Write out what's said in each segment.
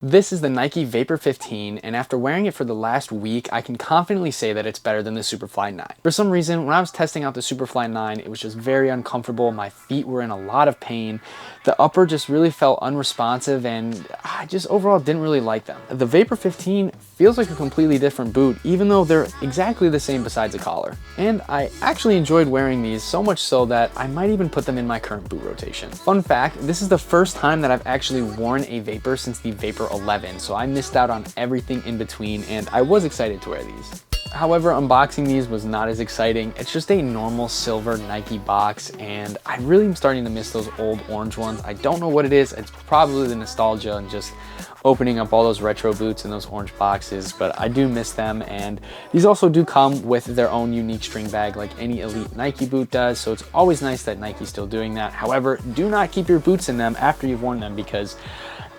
This is the Nike Vapor 15, and after wearing it for the last week, I can confidently say that it's better than the Superfly 9. For some reason, when I was testing out the Superfly 9, it was just very uncomfortable. My feet were in a lot of pain. The upper just really felt unresponsive, and I just overall didn't really like them. The Vapor 15 feels like a completely different boot, even though they're exactly the same besides the collar. And I actually enjoyed wearing these, so much so that I might even put them in my current boot rotation. Fun fact, this is the first time that I've actually worn a Vapor since the Vapor 11, so I missed out on everything in between, and I was excited to wear these. However, unboxing these was not as exciting. It's just a normal silver Nike box, and I really am starting to miss those old orange ones. I don't know what it is. It's probably the nostalgia and just opening up all those retro boots in those orange boxes, but I do miss them. And these also do come with their own unique string bag like any elite Nike boot does, so it's always nice that Nike's still doing that. However, do not keep your boots in them after you've worn them, because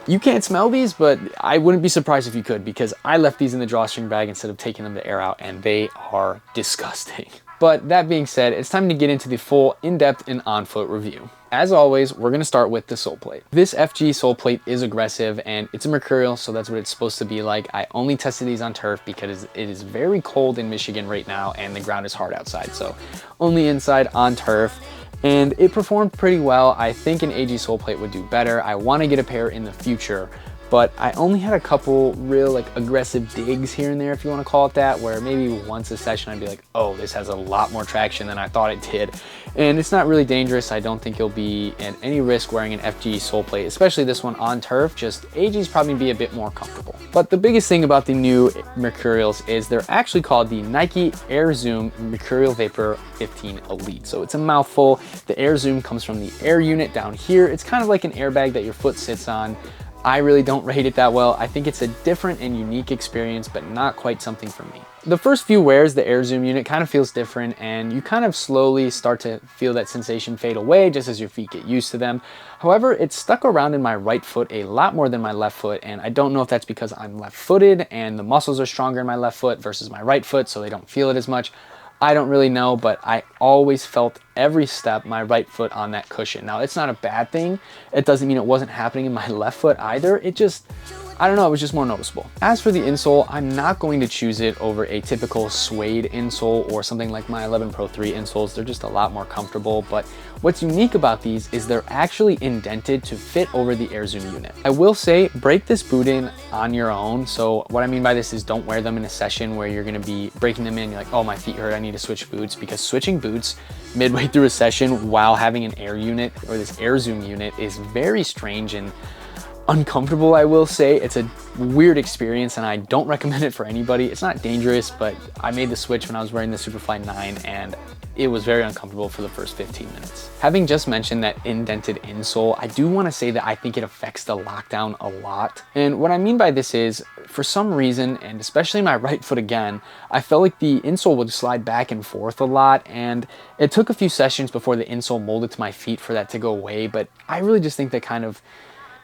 you can't smell these, but I wouldn't be surprised if you could, because I left these in the drawstring bag instead of taking them to air out, and they are disgusting. But that being said, it's time to get into the full in-depth and on-foot review. As always, we're gonna start with the Soleplate. This FG Soleplate is aggressive, and it's a Mercurial, so that's what it's supposed to be like. I only tested these on turf because it is very cold in Michigan right now, and the ground is hard outside, so only inside on turf. And it performed pretty well. I think an AG Soleplate would do better. I want to get a pair in the future, but I only had a couple real aggressive digs here and there, if you want to call it that, where maybe once a session I'd be like, oh, this has a lot more traction than I thought it did. And it's not really dangerous. I don't think you'll be at any risk wearing an FG Soleplate, especially this one on turf. Just AG's probably be a bit more comfortable. But the biggest thing about the new Mercurials is they're actually called the Nike Airzoom Mercurial Vapor 15 Elite. So it's a mouthful. The Airzoom comes from the air unit down here. It's kind of like an airbag that your foot sits on. I really don't rate it that well. I think it's a different and unique experience, but not quite something for me. The first few wears, the Airzoom unit kind of feels different, and you kind of slowly start to feel that sensation fade away just as your feet get used to them. However, it's stuck around in my right foot a lot more than my left foot, and I don't know if that's because I'm left-footed and the muscles are stronger in my left foot versus my right foot, so they don't feel it as much. I don't really know, but I always felt every step my right foot on that cushion. Now, it's not a bad thing. It doesn't mean it wasn't happening in my left foot either. It just, I don't know, it was just more noticeable. As for the insole, I'm not going to choose it over a typical suede insole or something like my 11 Pro 3 insoles. They're just a lot more comfortable, but what's unique about these is they're actually indented to fit over the Airzoom unit. I will say, break this boot in on your own. So what I mean by this is don't wear them in a session where you're gonna be breaking them in. You're like, oh, my feet hurt, I need to switch boots, because switching boots midway through a session while having an air unit or this Airzoom unit is very strange and uncomfortable, I will say. It's a weird experience, and I don't recommend it for anybody. It's not dangerous, but I made the switch when I was wearing the Superfly 9, and it was very uncomfortable for the first 15 minutes. Having just mentioned that indented insole, I do want to say that I think it affects the lockdown a lot. And what I mean by this is, for some reason, and especially my right foot again, I felt like the insole would slide back and forth a lot, and it took a few sessions before the insole molded to my feet for that to go away. But I really just think that kind of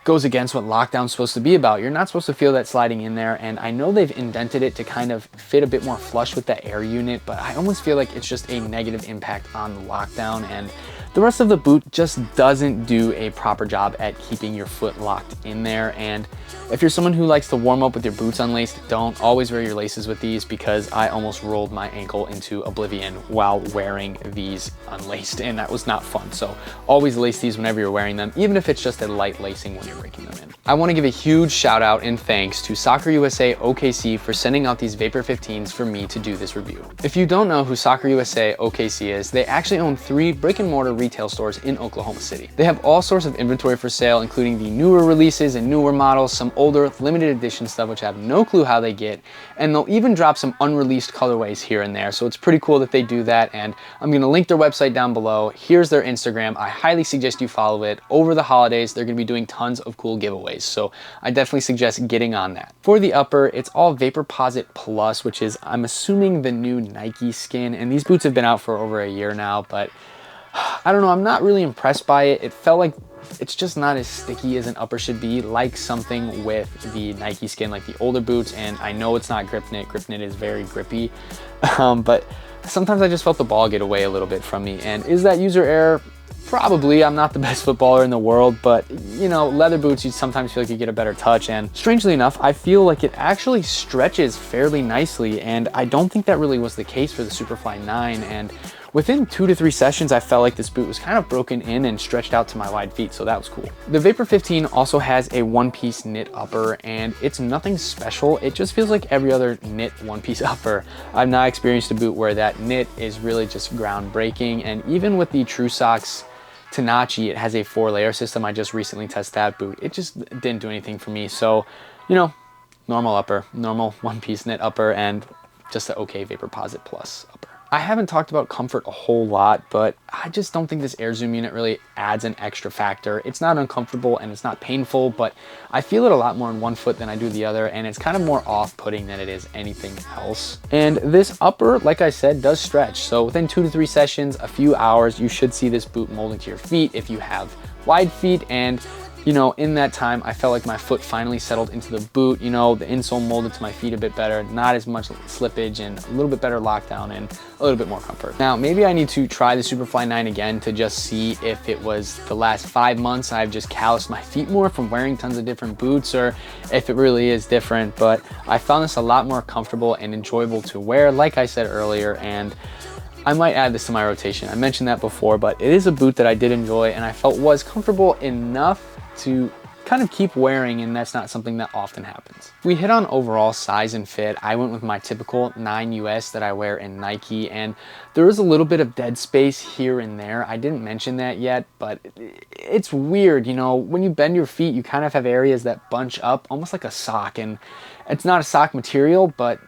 goes against what lockdown's supposed to be about. You're not supposed to feel that sliding in there, and I know they've indented it to kind of fit a bit more flush with that air unit, but I almost feel like it's just a negative impact on the lockdown, and the rest of the boot just doesn't do a proper job at keeping your foot locked in there. And if you're someone who likes to warm up with your boots unlaced, don't always wear your laces with these, because I almost rolled my ankle into oblivion while wearing these unlaced, and that was not fun. So always lace these whenever you're wearing them, even if it's just a light lacing when you're breaking them in. I want to give a huge shout out and thanks to Soccer USA OKC for sending out these Vapor 15s for me to do this review. If you don't know who Soccer USA OKC is, they actually own 3 brick and mortar retail stores in Oklahoma City. They have all sorts of inventory for sale, including the newer releases and newer models, some older limited edition stuff which I have no clue how they get, and they'll even drop some unreleased colorways here and there. So it's pretty cool that they do that, and I'm going to link their website down below. Here's their Instagram. I highly suggest you follow it. Over the holidays, they're going to be doing tons of cool giveaways, so I definitely suggest getting on that. For the upper, it's all Vaporposit Plus, which is, I'm assuming, the new Nike skin, and these boots have been out for over a year now, but I don't know, I'm not really impressed by it. It felt like it's just not as sticky as an upper should be, like something with the Nike skin, like the older boots. And I know it's not grip knit. Grip knit is very grippy, but sometimes I just felt the ball get away a little bit from me. And is that user error? Probably. I'm not the best footballer in the world, but you know, leather boots, you sometimes feel like you get a better touch, and strangely enough, I feel like it actually stretches fairly nicely, and I don't think that really was the case for the Superfly 9, and within 2 to 3 sessions, I felt like this boot was kind of broken in and stretched out to my wide feet, so that was cool. The Vapor 15 also has a one-piece knit upper, and it's nothing special. It just feels like every other knit one-piece upper. I've not experienced a boot where that knit is really just groundbreaking, and even with the True Socks Tanachi, it has a 4-layer system. I just recently tested that boot. It just didn't do anything for me. So, you know, normal upper, normal one-piece knit upper, and just an okay Vaporposit Plus upper. I haven't talked about comfort a whole lot, but I just don't think this Airzoom unit really adds an extra factor. It's not uncomfortable and it's not painful, but I feel it a lot more in one foot than I do the other, and it's kind of more off-putting than it is anything else. And this upper, like I said, does stretch. So within 2 to 3 sessions, a few hours, you should see this boot molding to your feet if you have wide feet. And you know, in that time, I felt like my foot finally settled into the boot. You know, the insole molded to my feet a bit better, not as much slippage, and a little bit better lockdown and a little bit more comfort. Now, maybe I need to try the Superfly 9 again to just see if it was the last 5 months I've just calloused my feet more from wearing tons of different boots, or if it really is different. But I found this a lot more comfortable and enjoyable to wear, like I said earlier, and I might add this to my rotation. I mentioned that before, but it is a boot that I did enjoy and I felt was comfortable enough to kind of keep wearing, and that's not something that often happens. If we hit on overall size and fit, I went with my typical 9 US that I wear in Nike, and there is a little bit of dead space here and there. I didn't mention that yet, but it's weird, you know, when you bend your feet, you kind of have areas that bunch up almost like a sock, and it's not a sock material, but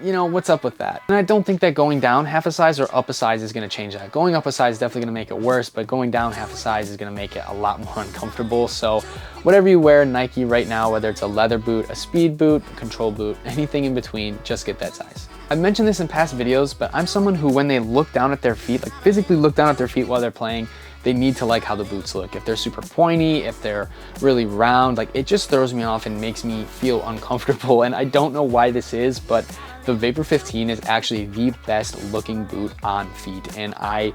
you know, what's up with that? And I don't think that going down half a size or up a size is going to change that. Going up a size is definitely going to make it worse, but going down half a size is going to make it a lot more uncomfortable. So whatever you wear Nike right now, whether it's a leather boot, a speed boot, a control boot, anything in between, just get that size. I've mentioned this in past videos, but I'm someone who, when they look down at their feet, like physically look down at their feet while they're playing, they need to like how the boots look. If they're super pointy, if they're really round, like it just throws me off and makes me feel uncomfortable. And I don't know why this is, but the Vapor 15 is actually the best looking boot on feet. And I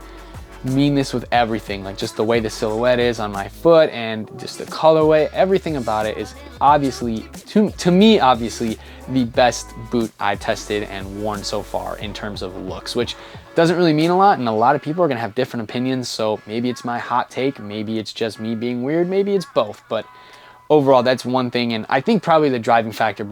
mean this with everything, like just the way the silhouette is on my foot and just the colorway, everything about it is obviously, to me, obviously the best boot I've tested and worn so far in terms of looks, which doesn't really mean a lot, and a lot of people are gonna have different opinions, so maybe it's my hot take, maybe it's just me being weird, maybe it's both, but overall, that's one thing, and I think probably the driving factor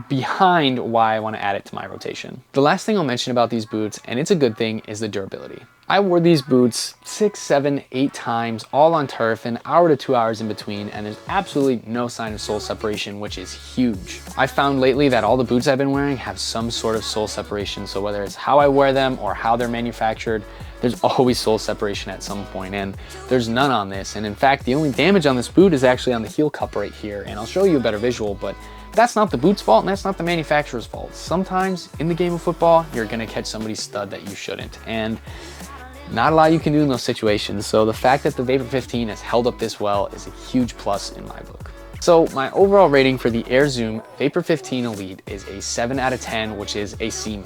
behind why I want to add it to my rotation. The last thing I'll mention about these boots, and it's a good thing, is the durability. I wore these boots 6, 7, 8 times, all on turf, an hour to 2 hours in between, and there's absolutely no sign of sole separation, which is huge. I found lately that all the boots I've been wearing have some sort of sole separation, so whether it's how I wear them or how they're manufactured, there's always sole separation at some point, and there's none on this. And in fact, the only damage on this boot is actually on the heel cup right here, and I'll show you a better visual, but that's not the boot's fault and that's not the manufacturer's fault. Sometimes in the game of football, you're gonna catch somebody's stud that you shouldn't, and not a lot you can do in those situations. So the fact that the Vapor 15 has held up this well is a huge plus in my book. So my overall rating for the Airzoom Vapor 15 Elite is a 7 out of 10, which is a C-.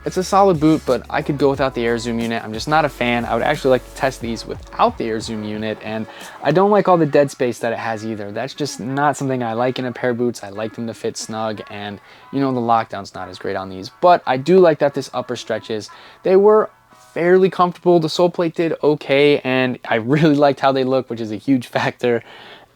It's a solid boot, but I could go without the Airzoom unit. I'm just not a fan. I would actually like to test these without the Airzoom unit, and I don't like all the dead space that it has either. That's just not something I like in a pair of boots. I like them to fit snug, and you know, the lockdown's not as great on these, but I do like that this upper stretches. They were fairly comfortable. The Soleplate did okay, and I really liked how they look, which is a huge factor.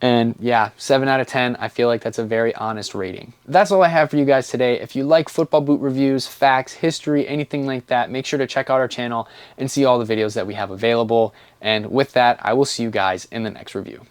And yeah, 7 out of 10, I feel like that's a very honest rating. That's all I have for you guys today. If you like football boot reviews, facts, history, anything like that, make sure to check out our channel and see all the videos that we have available. And with that, I will see you guys in the next review.